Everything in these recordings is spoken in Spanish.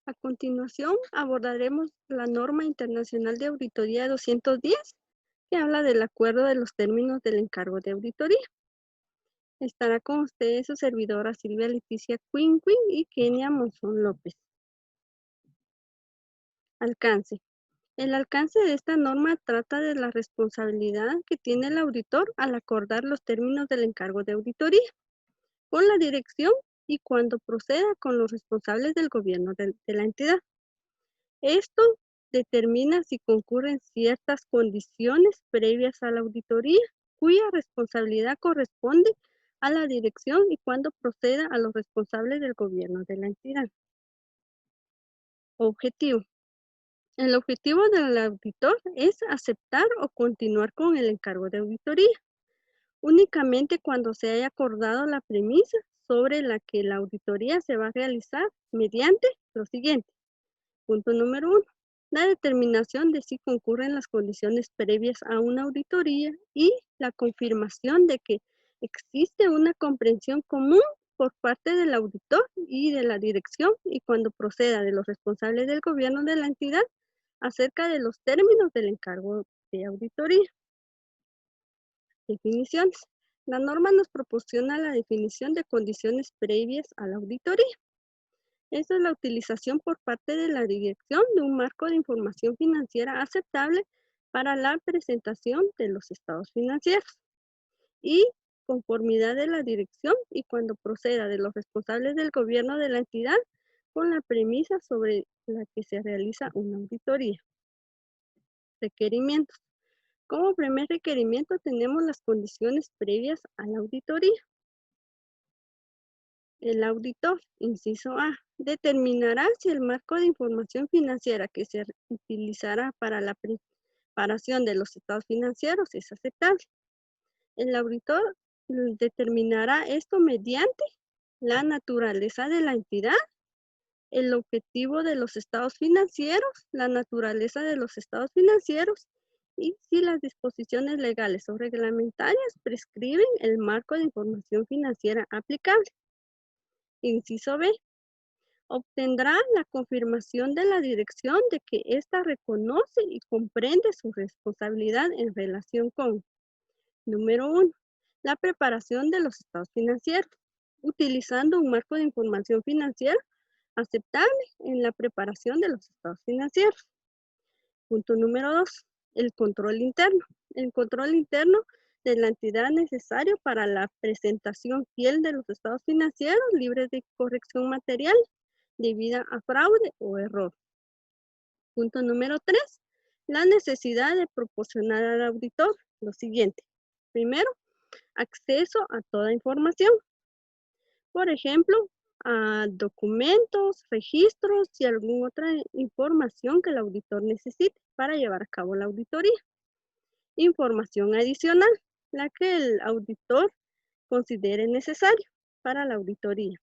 A continuación, abordaremos la norma internacional de auditoría 210, que habla del acuerdo de los términos del encargo de auditoría. Estará con ustedes su servidora Silvia Leticia Quinquin y Kenia Monzón López. Alcance. El alcance de esta norma trata de la responsabilidad que tiene el auditor al acordar los términos del encargo de auditoría con la dirección y cuando proceda con los responsables del gobierno de la entidad. Esto determina si concurren ciertas condiciones previas a la auditoría, cuya responsabilidad corresponde a la dirección y cuando proceda a los responsables del gobierno de la entidad. Objetivo. El objetivo del auditor es aceptar o continuar con el encargo de auditoría, únicamente cuando se haya acordado la premisa sobre la que la auditoría se va a realizar mediante lo siguiente. Punto número 1. La determinación de si concurren las condiciones previas a una auditoría y la confirmación de que existe una comprensión común por parte del auditor y de la dirección y cuando proceda de los responsables del gobierno de la entidad acerca de los términos del encargo de auditoría. Definiciones. La norma nos proporciona la definición de condiciones previas a la auditoría. Esta es la utilización por parte de la dirección de un marco de información financiera aceptable para la presentación de los estados financieros y conformidad de la dirección y cuando proceda de los responsables del gobierno de la entidad con la premisa sobre la que se realiza una auditoría. Requerimientos. Como primer requerimiento tenemos las condiciones previas a la auditoría. El auditor, inciso A, determinará si el marco de información financiera que se utilizará para la preparación de los estados financieros es aceptable. El auditor determinará esto mediante la naturaleza de la entidad, el objetivo de los estados financieros, la naturaleza de los estados financieros y si las disposiciones legales o reglamentarias prescriben el marco de información financiera aplicable. Inciso B. Obtendrá la confirmación de la dirección de que ésta reconoce y comprende su responsabilidad en relación con, número 1, la preparación de los estados financieros, utilizando un marco de información financiera aceptable en la preparación de los estados financieros. Punto número 2, el control interno. El control interno de la entidad necesario para la presentación fiel de los estados financieros libres de corrección material debida a fraude o error. Punto número 3. La necesidad de proporcionar al auditor lo siguiente. Primero, acceso a toda información. Por ejemplo, a documentos, registros y alguna otra información que el auditor necesite para llevar a cabo la auditoría. Información adicional, la que el auditor considere necesario para la auditoría.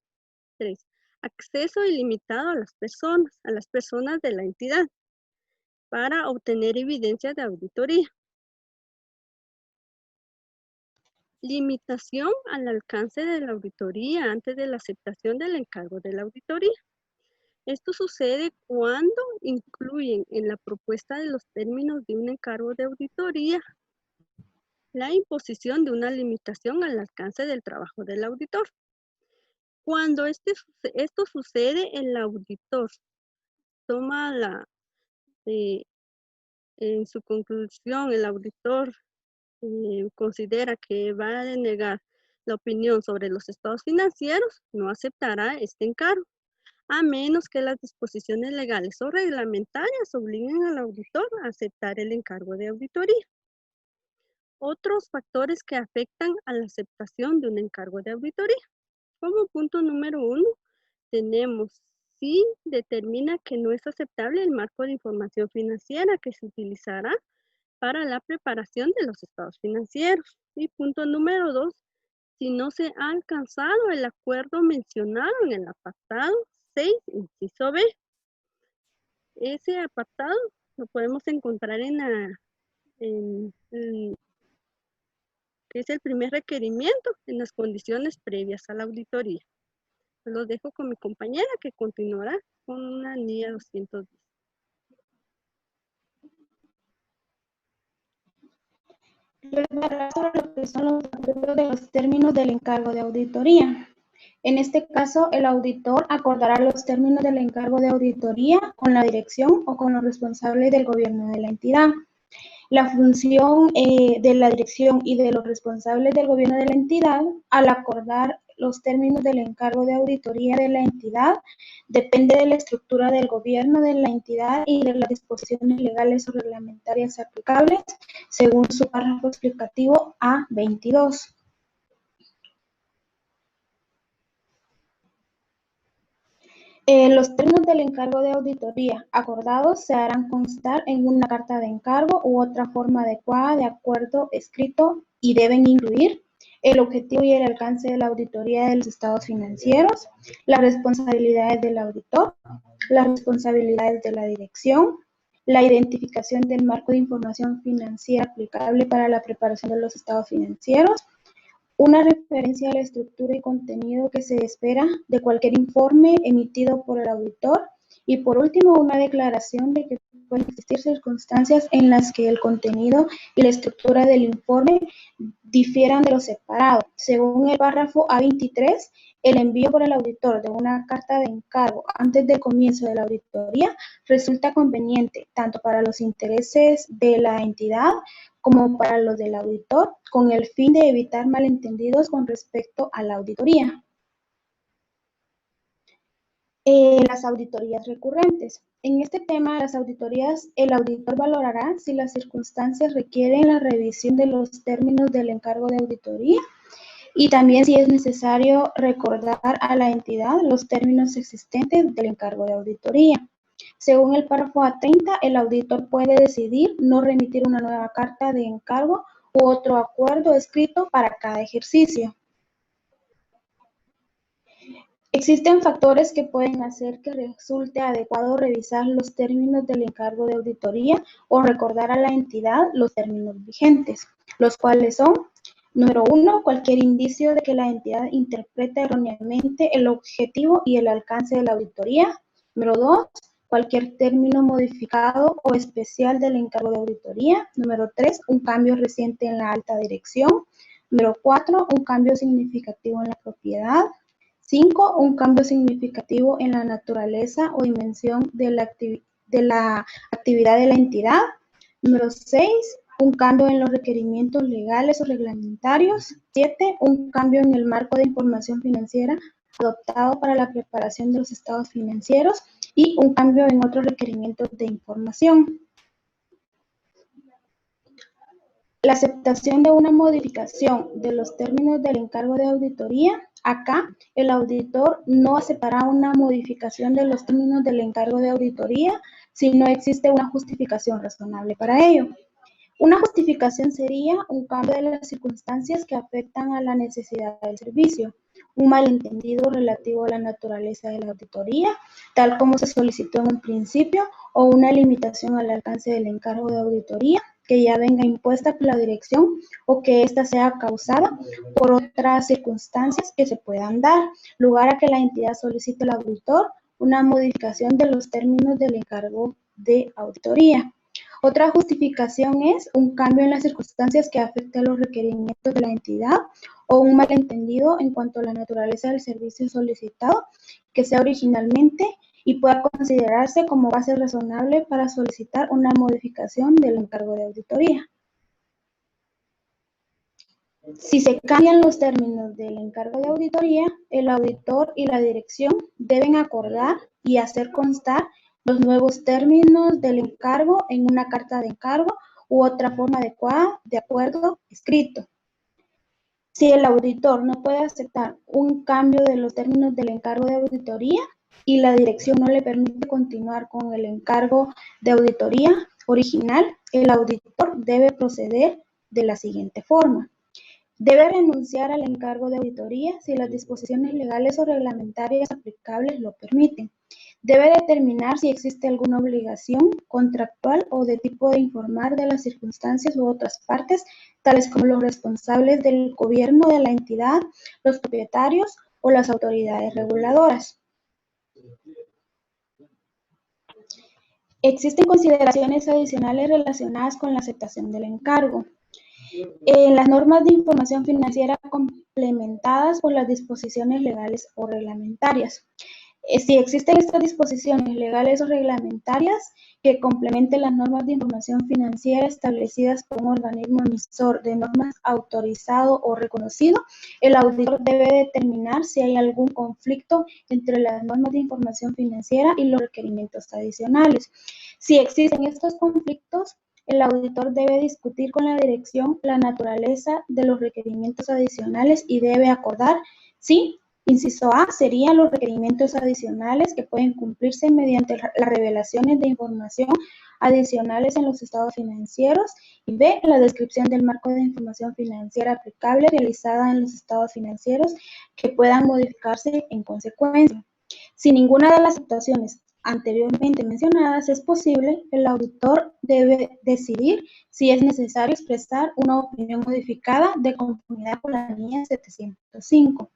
3. Acceso ilimitado a las personas de la entidad para obtener evidencia de auditoría. Limitación al alcance de la auditoría antes de la aceptación del encargo de la auditoría. Esto sucede cuando incluyen en la propuesta de los términos de un encargo de auditoría la imposición de una limitación al alcance del trabajo del auditor. Cuando esto sucede, el auditor toma en su conclusión, el auditor considera que va a denegar la opinión sobre los estados financieros, no aceptará este encargo, a menos que las disposiciones legales o reglamentarias obliguen al auditor a aceptar el encargo de auditoría. Otros factores que afectan a la aceptación de un encargo de auditoría. Como punto número 1, tenemos si determina que no es aceptable el marco de información financiera que se utilizará para la preparación de los estados financieros. Y punto número 2, si no se ha alcanzado el acuerdo mencionado en el apartado 6, inciso B. Ese apartado lo podemos encontrar que es el primer requerimiento en las condiciones previas a la auditoría. Los dejo con mi compañera que continuará con una NIA 210. Les voy a hablar sobre lo que son los acuerdos de los términos del encargo de auditoría. En este caso, el auditor acordará los términos del encargo de auditoría con la dirección o con los responsables del gobierno de la entidad. La función de la dirección y de los responsables del gobierno de la entidad al acordar los términos del encargo de auditoría de la entidad depende de la estructura del gobierno de la entidad y de las disposiciones legales o reglamentarias aplicables según su párrafo explicativo A22. Los términos del encargo de auditoría acordados se harán constar en una carta de encargo u otra forma adecuada de acuerdo escrito y deben incluir el objetivo y el alcance de la auditoría de los estados financieros, las responsabilidades del auditor, las responsabilidades de la dirección, la identificación del marco de información financiera aplicable para la preparación de los estados financieros, una referencia a la estructura y contenido que se espera de cualquier informe emitido por el auditor y, por último, una declaración de que pueden existir circunstancias en las que el contenido y la estructura del informe difieran de lo separado. Según el párrafo A23, el envío por el auditor de una carta de encargo antes del comienzo de la auditoría resulta conveniente tanto para los intereses de la entidad como para los del auditor, con el fin de evitar malentendidos con respecto a la auditoría. Las auditorías recurrentes. En este tema, las auditorías, el auditor valorará si las circunstancias requieren la revisión de los términos del encargo de auditoría y también si es necesario recordar a la entidad los términos existentes del encargo de auditoría. Según el párrafo A30, el auditor puede decidir no remitir una nueva carta de encargo u otro acuerdo escrito para cada ejercicio. Existen factores que pueden hacer que resulte adecuado revisar los términos del encargo de auditoría o recordar a la entidad los términos vigentes, los cuales son: número 1, cualquier indicio de que la entidad interpreta erróneamente el objetivo y el alcance de la auditoría. Número 2, cualquier término modificado o especial del encargo de auditoría. Número 3, un cambio reciente en la alta dirección. Número 4, un cambio significativo en la propiedad. 5, un cambio significativo en la naturaleza o dimensión de la actividad de la entidad. Número 6, un cambio en los requerimientos legales o reglamentarios. 7, un cambio en el marco de información financiera adoptado para la preparación de los estados financieros y un cambio en otros requerimientos de información. La aceptación de una modificación de los términos del encargo de auditoría. Acá, el auditor no aceptará una modificación de los términos del encargo de auditoría si no existe una justificación razonable para ello. Una justificación sería un cambio de las circunstancias que afectan a la necesidad del servicio, un malentendido relativo a la naturaleza de la auditoría, tal como se solicitó en un principio, o una limitación al alcance del encargo de auditoría que ya venga impuesta por la dirección o que ésta sea causada por otras circunstancias que se puedan dar, lugar a que la entidad solicite al auditor una modificación de los términos del encargo de auditoría. Otra justificación es un cambio en las circunstancias que afecte a los requerimientos de la entidad o un malentendido en cuanto a la naturaleza del servicio solicitado que sea originalmente y pueda considerarse como base razonable para solicitar una modificación del encargo de auditoría. Si se cambian los términos del encargo de auditoría, el auditor y la dirección deben acordar y hacer constar los nuevos términos del encargo en una carta de encargo u otra forma adecuada de acuerdo escrito. Si el auditor no puede aceptar un cambio de los términos del encargo de auditoría y la dirección no le permite continuar con el encargo de auditoría original, el auditor debe proceder de la siguiente forma. Debe renunciar al encargo de auditoría si las disposiciones legales o reglamentarias aplicables lo permiten. Debe determinar si existe alguna obligación contractual o de tipo de informar de las circunstancias u otras partes, tales como los responsables del gobierno de la entidad, los propietarios o las autoridades reguladoras. Existen consideraciones adicionales relacionadas con la aceptación del encargo. Las normas de información financiera complementadas por las disposiciones legales o reglamentarias. Si existen estas disposiciones legales o reglamentarias que complementen las normas de información financiera establecidas por un organismo emisor de normas autorizado o reconocido, el auditor debe determinar si hay algún conflicto entre las normas de información financiera y los requerimientos adicionales. Si existen estos conflictos, el auditor debe discutir con la dirección la naturaleza de los requerimientos adicionales y debe acordar si, inciso A, serían los requerimientos adicionales que pueden cumplirse mediante las revelaciones de información adicionales en los estados financieros, y B, la descripción del marco de información financiera aplicable realizada en los estados financieros que puedan modificarse en consecuencia. Si ninguna de las situaciones anteriormente mencionadas es posible, el auditor debe decidir si es necesario expresar una opinión modificada de conformidad con la NIA 705.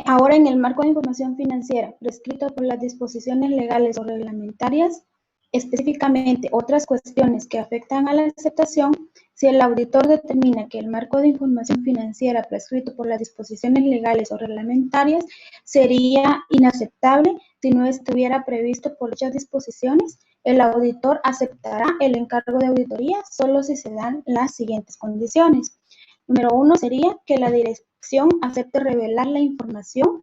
Ahora, en el marco de información financiera prescrito por las disposiciones legales o reglamentarias, específicamente otras cuestiones que afectan a la aceptación, si el auditor determina que el marco de información financiera prescrito por las disposiciones legales o reglamentarias sería inaceptable si no estuviera previsto por dichas disposiciones, el auditor aceptará el encargo de auditoría solo si se dan las siguientes condiciones. Número 1 sería que la dirección acepte revelar la información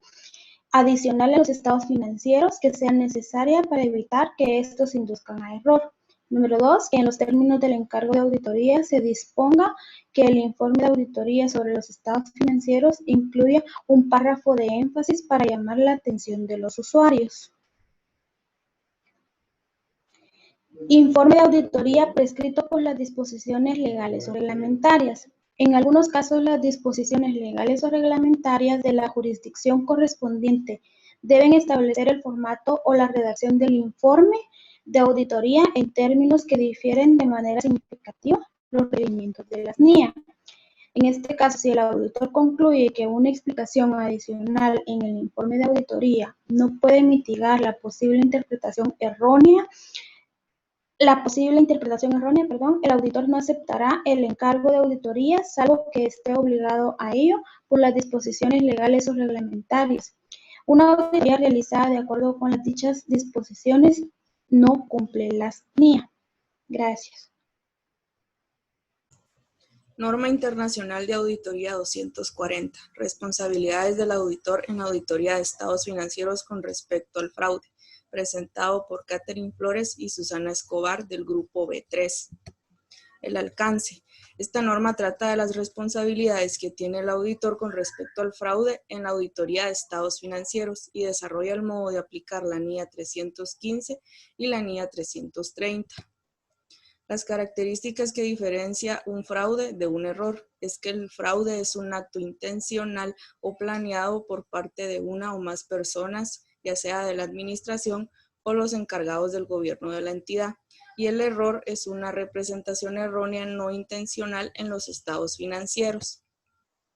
adicional a los estados financieros que sea necesaria para evitar que estos induzcan a error. Número 2, que en los términos del encargo de auditoría se disponga que el informe de auditoría sobre los estados financieros incluya un párrafo de énfasis para llamar la atención de los usuarios. Informe de auditoría prescrito por las disposiciones legales o reglamentarias. En algunos casos, las disposiciones legales o reglamentarias de la jurisdicción correspondiente deben establecer el formato o la redacción del informe de auditoría en términos que difieren de manera significativa los requerimientos de las NIA. En este caso, si el auditor concluye que una explicación adicional en el informe de auditoría no puede mitigar la posible interpretación errónea, el auditor no aceptará el encargo de auditoría, salvo que esté obligado a ello por las disposiciones legales o reglamentarias. Una auditoría realizada de acuerdo con las dichas disposiciones no cumple las NIA. Gracias. Norma Internacional de Auditoría 240. Responsabilidades del auditor en auditoría de estados financieros con respecto al fraude. Presentado por Catherine Flores y Susana Escobar del Grupo B3. El alcance. Esta norma trata de las responsabilidades que tiene el auditor con respecto al fraude en la auditoría de estados financieros y desarrolla el modo de aplicar la NIA 315 y la NIA 330. Las características que diferencia un fraude de un error es que el fraude es un acto intencional o planeado por parte de una o más personas, ya sea de la administración o los encargados del gobierno de la entidad, y el error es una representación errónea no intencional en los estados financieros.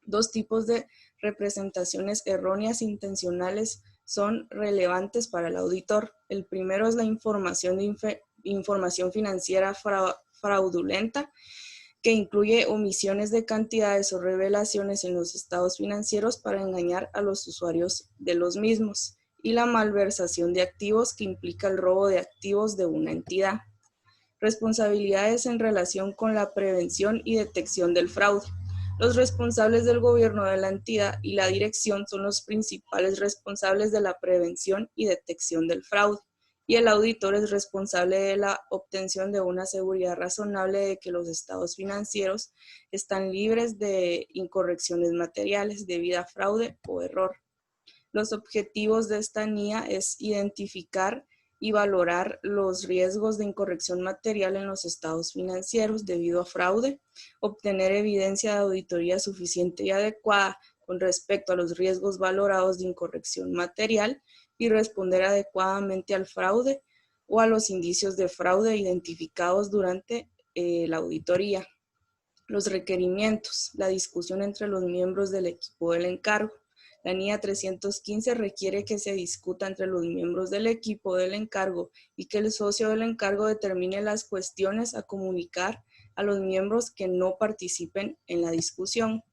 Dos tipos de representaciones erróneas intencionales son relevantes para el auditor. El primero es la información financiera fraudulenta, que incluye omisiones de cantidades o revelaciones en los estados financieros para engañar a los usuarios de los mismos, y la malversación de activos, que implica el robo de activos de una entidad. Responsabilidades en relación con la prevención y detección del fraude. Los responsables del gobierno de la entidad y la dirección son los principales responsables de la prevención y detección del fraude, y el auditor es responsable de la obtención de una seguridad razonable de que los estados financieros están libres de incorrecciones materiales debido a fraude o error. Los objetivos de esta NIA es identificar y valorar los riesgos de incorrección material en los estados financieros debido a fraude, obtener evidencia de auditoría suficiente y adecuada con respecto a los riesgos valorados de incorrección material y responder adecuadamente al fraude o a los indicios de fraude identificados durante la auditoría. Los requerimientos, la discusión entre los miembros del equipo del encargo. La NIA 315 requiere que se discuta entre los miembros del equipo del encargo y que el socio del encargo determine las cuestiones a comunicar a los miembros que no participen en la discusión.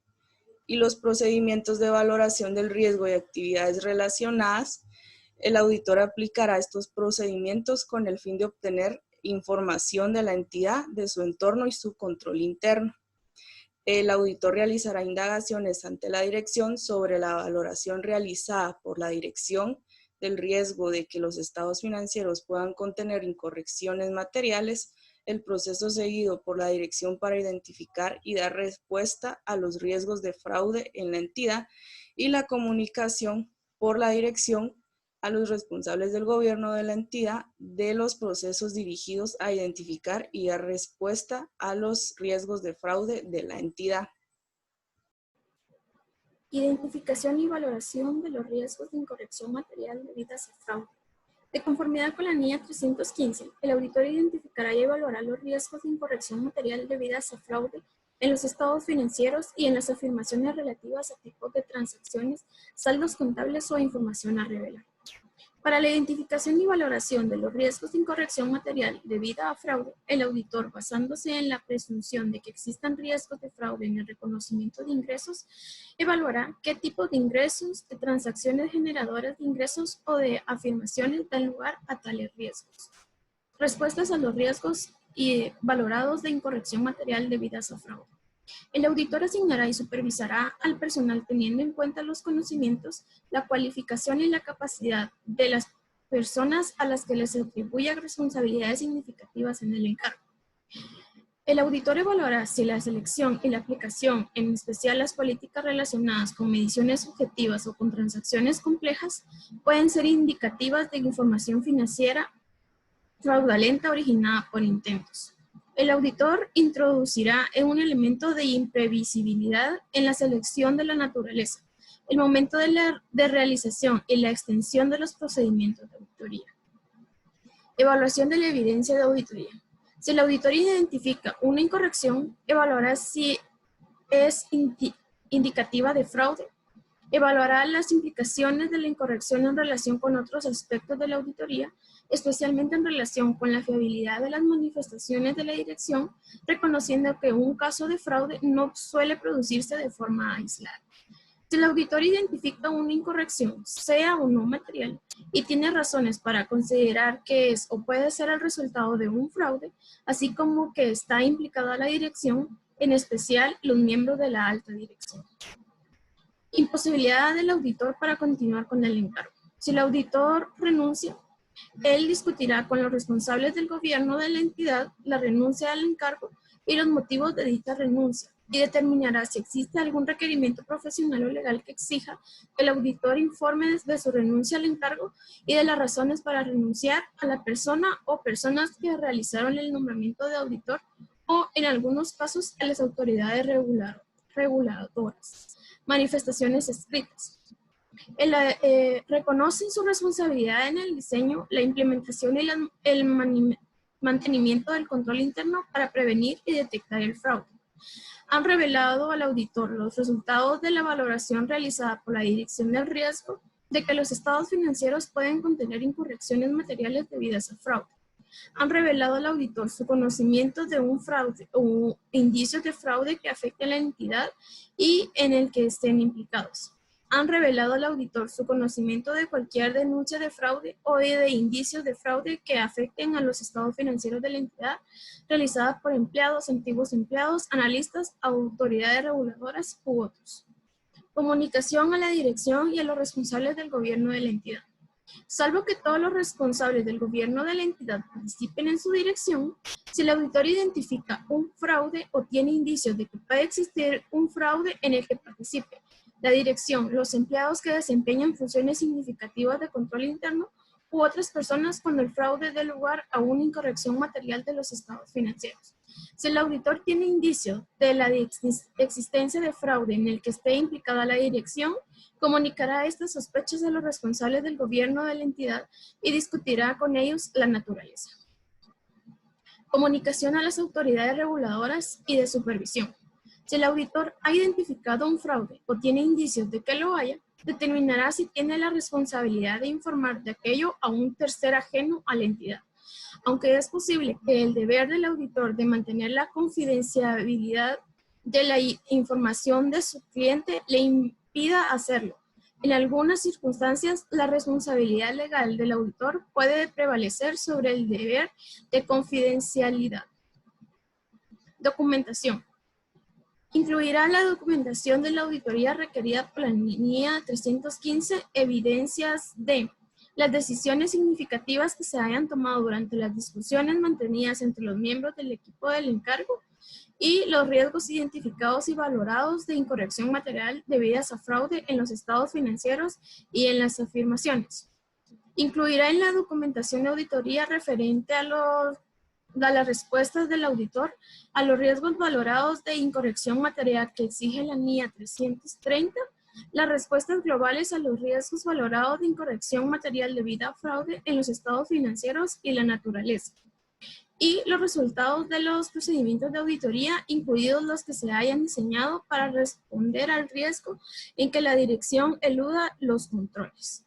Y los procedimientos de valoración del riesgo y actividades relacionadas. El auditor aplicará estos procedimientos con el fin de obtener información de la entidad, de su entorno y su control interno. El auditor realizará indagaciones ante la dirección sobre la valoración realizada por la dirección del riesgo de que los estados financieros puedan contener incorrecciones materiales, el proceso seguido por la dirección para identificar y dar respuesta a los riesgos de fraude en la entidad y la comunicación por la dirección a los responsables del gobierno de la entidad de los procesos dirigidos a identificar y dar respuesta a los riesgos de fraude de la entidad. Identificación y valoración de los riesgos de incorrección material debidas a fraude. De conformidad con la NIA 315, el auditor identificará y evaluará los riesgos de incorrección material debidas a fraude en los estados financieros y en las afirmaciones relativas a tipos de transacciones, saldos contables o información a revelar. Para la identificación y valoración de los riesgos de incorrección material debida a fraude, el auditor, basándose en la presunción de que existan riesgos de fraude en el reconocimiento de ingresos, evaluará qué tipo de ingresos, de transacciones generadoras de ingresos o de afirmaciones dan lugar a tales riesgos. Respuestas a los riesgos valorados de incorrección material debidas a fraude. El auditor asignará y supervisará al personal teniendo en cuenta los conocimientos, la cualificación y la capacidad de las personas a las que les atribuya responsabilidades significativas en el encargo. El auditor evaluará si la selección y la aplicación, en especial las políticas relacionadas con mediciones subjetivas o con transacciones complejas, pueden ser indicativas de información financiera fraudulenta originada por intentos. El auditor introducirá un elemento de imprevisibilidad en la selección de la naturaleza, el momento de realización y la extensión de los procedimientos de auditoría. Evaluación de la evidencia de auditoría. Si el auditor identifica una incorrección, evaluará si es indicativa de fraude. Evaluará las implicaciones de la incorrección en relación con otros aspectos de la auditoría, especialmente en relación con la fiabilidad de las manifestaciones de la dirección, reconociendo que un caso de fraude no suele producirse de forma aislada. Si el auditor identifica una incorrección, sea o no material, y tiene razones para considerar que es o puede ser el resultado de un fraude, así como que está implicada la dirección, en especial los miembros de la alta dirección. Imposibilidad del auditor para continuar con el encargo. Si el auditor renuncia, él discutirá con los responsables del gobierno de la entidad la renuncia al encargo y los motivos de dicha renuncia y determinará si existe algún requerimiento profesional o legal que exija que el auditor informe de su renuncia al encargo y de las razones para renunciar a la persona o personas que realizaron el nombramiento de auditor o, en algunos casos, a las autoridades reguladoras. Manifestaciones escritas. Reconocen su responsabilidad en el diseño, la implementación y el mantenimiento del control interno para prevenir y detectar el fraude. Han revelado al auditor los resultados de la valoración realizada por la Dirección del Riesgo de que los estados financieros pueden contener incorrecciones materiales debidas a fraude. Han revelado al auditor su conocimiento de un fraude o indicios de fraude que afecten a la entidad y en el que estén implicados. Han revelado al auditor su conocimiento de cualquier denuncia de fraude o de indicios de fraude que afecten a los estados financieros de la entidad realizadas por empleados, antiguos empleados, analistas, autoridades reguladoras u otros. Comunicación a la dirección y a los responsables del gobierno de la entidad. Salvo que todos los responsables del gobierno de la entidad participen en su dirección, si el auditor identifica un fraude o tiene indicios de que puede existir un fraude en el que participe la dirección, los empleados que desempeñan funciones significativas de control interno u otras personas cuando el fraude dé lugar a una incorrección material de los estados financieros. Si el auditor tiene indicios de la existencia de fraude en el que esté implicada la dirección, comunicará estas sospechas a los responsables del gobierno de la entidad y discutirá con ellos la naturaleza. Comunicación a las autoridades reguladoras y de supervisión. Si el auditor ha identificado un fraude o tiene indicios de que lo haya, determinará si tiene la responsabilidad de informar de aquello a un tercer ajeno a la entidad. Aunque es posible que el deber del auditor de mantener la confidencialidad de la información de su cliente le impida hacerlo. En algunas circunstancias, la responsabilidad legal del auditor puede prevalecer sobre el deber de confidencialidad. Documentación. Incluirá la documentación de la auditoría requerida por la NIA 315 evidencias de las decisiones significativas que se hayan tomado durante las discusiones mantenidas entre los miembros del equipo del encargo y los riesgos identificados y valorados de incorrección material debidas a fraude en los estados financieros y en las afirmaciones. Incluirá en la documentación de auditoría referente a las respuestas del auditor a los riesgos valorados de incorrección material que exige la NIA 330, las respuestas globales a los riesgos valorados de incorrección material debida a fraude en los estados financieros y la naturaleza, y los resultados de los procedimientos de auditoría, incluidos los que se hayan diseñado para responder al riesgo en que la dirección eluda los controles.